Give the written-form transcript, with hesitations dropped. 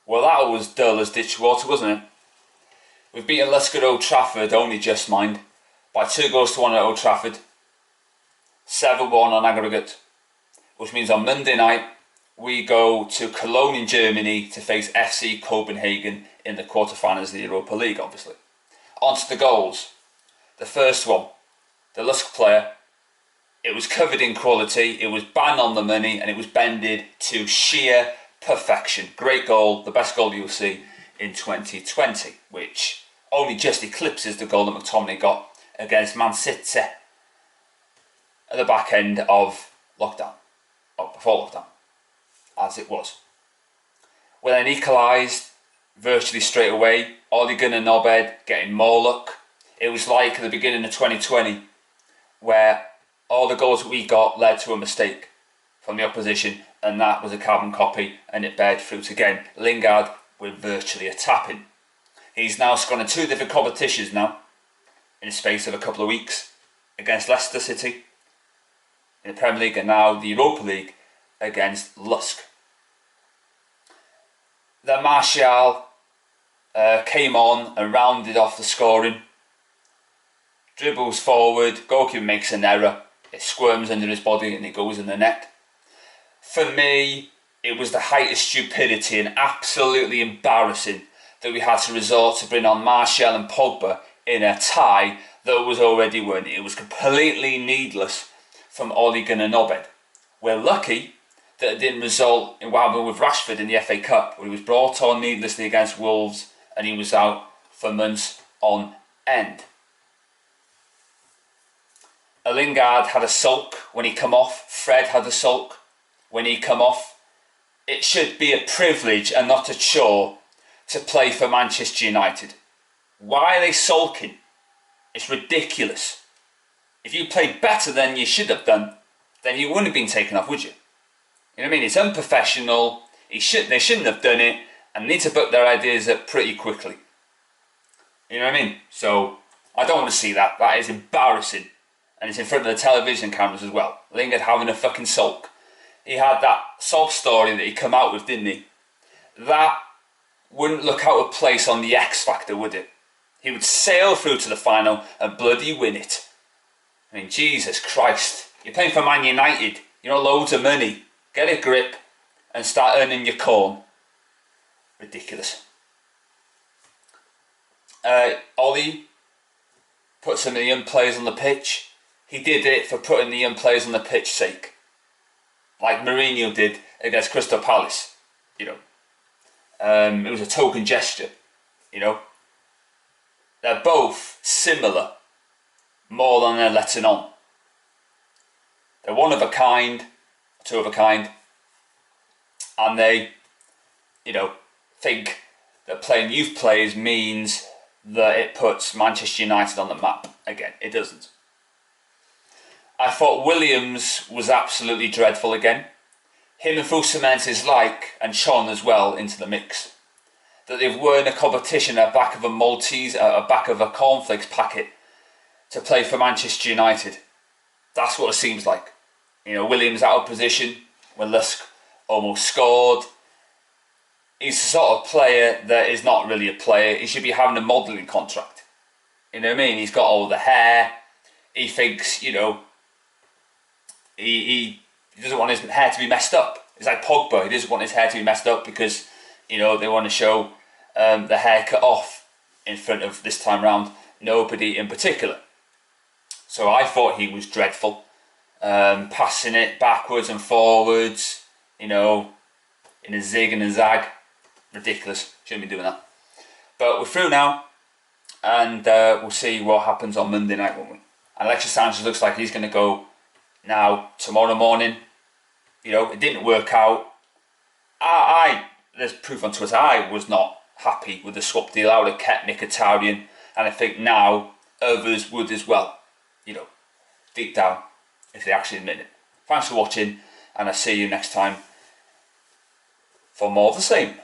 Well, that was dull as ditchwater, wasn't it? We've beaten Lask at Old Trafford, only just mind, by 2-1 at Old Trafford. 7-1 on aggregate, which means on Monday night we go to Cologne in Germany to face FC Copenhagen in the quarterfinals of the Europa League, obviously. On to the goals. The first one, the Lask player, it was covered in quality, it was bang on the money, and it was bended to sheer perfection. Great goal, the best goal you'll see in 2020, which only just eclipses the goal that McTominay got against Man City at the back end of lockdown, or before lockdown, as it was. We then equalised virtually straight away. Ole Gunnar Nobed getting more luck. It was like at the beginning of 2020, where all the goals that we got led to a mistake from the opposition, and that was a carbon copy, and it bared fruit again. Lingard with virtually a tap-in. He's now scored in 2 different competitions now, in the space of a couple of weeks, against Leicester City in the Premier League, and now the Europa League against Lask. Then Martial came on and rounded off the scoring. Dribbles forward, goalkeeper makes an error, it squirms under his body and it goes in the net. For me, it was the height of stupidity and absolutely embarrassing that we had to resort to bring on Martial and Pogba in a tie that was already won. It was completely needless from Ole Gunnar Nobed. We're lucky that it didn't result in what happened with Rashford in the FA Cup, where he was brought on needlessly against Wolves and he was out for months on end. Lingard had a sulk when he come off. Fred had a sulk when he come off. It should be a privilege and not a chore to play for Manchester United. Why are they sulking? It's ridiculous. If you played better than you should have done, then you wouldn't have been taken off, would you? You know what I mean? It's unprofessional. They shouldn't have done it, and need to book their ideas up pretty quickly. You know what I mean? So I don't want to see that. That is embarrassing, and it's in front of the television cameras as well. Lingard having a fucking sulk. He had that sob story that he come out with, didn't he? That wouldn't look out of place on the X Factor, would it? He would sail through to the final and bloody win it. I mean, Jesus Christ. You're playing for Man United. You know, loads of money. Get a grip and start earning your corn. Ridiculous. Ollie put some of the young players on the pitch. He did it for putting the young players on the pitch's sake. Like Mourinho did against Crystal Palace. You know. It was a token gesture. You know. They're both similar, more than they're letting on. They're one of a kind, 2 of a kind, and they, you know, think that playing youth players means that it puts Manchester United on the map again. It doesn't. I thought Williams was absolutely dreadful again. Him and Fusamens is like, and Sean as well, into the mix. That they've won a competition at the back of a Maltese, at the back of a cornflakes packet to play for Manchester United. That's what it seems like. You know, Williams out of position when Lask almost scored. He's the sort of player that is not really a player. He should be having a modelling contract. You know what I mean? He's got all the hair. He thinks, you know, he doesn't want his hair to be messed up. It's like Pogba. He doesn't want his hair to be messed up because, you know, they want to show the hair cut off in front of, this time round, nobody in particular. So I thought he was dreadful. Passing it backwards and forwards, you know, in a zig and a zag. Ridiculous. Shouldn't be doing that. But we're through now, and we'll see what happens on Monday night, won't we? And Alexis Sanchez looks like he's going to go now tomorrow morning. You know, it didn't work out. There's proof on Twitter, I was not happy with the swap deal. I would have kept Mkhitaryan, and I think now others would as well. You know, deep down, if they actually admit it. Thanks for watching, and I'll see you next time for more of the same.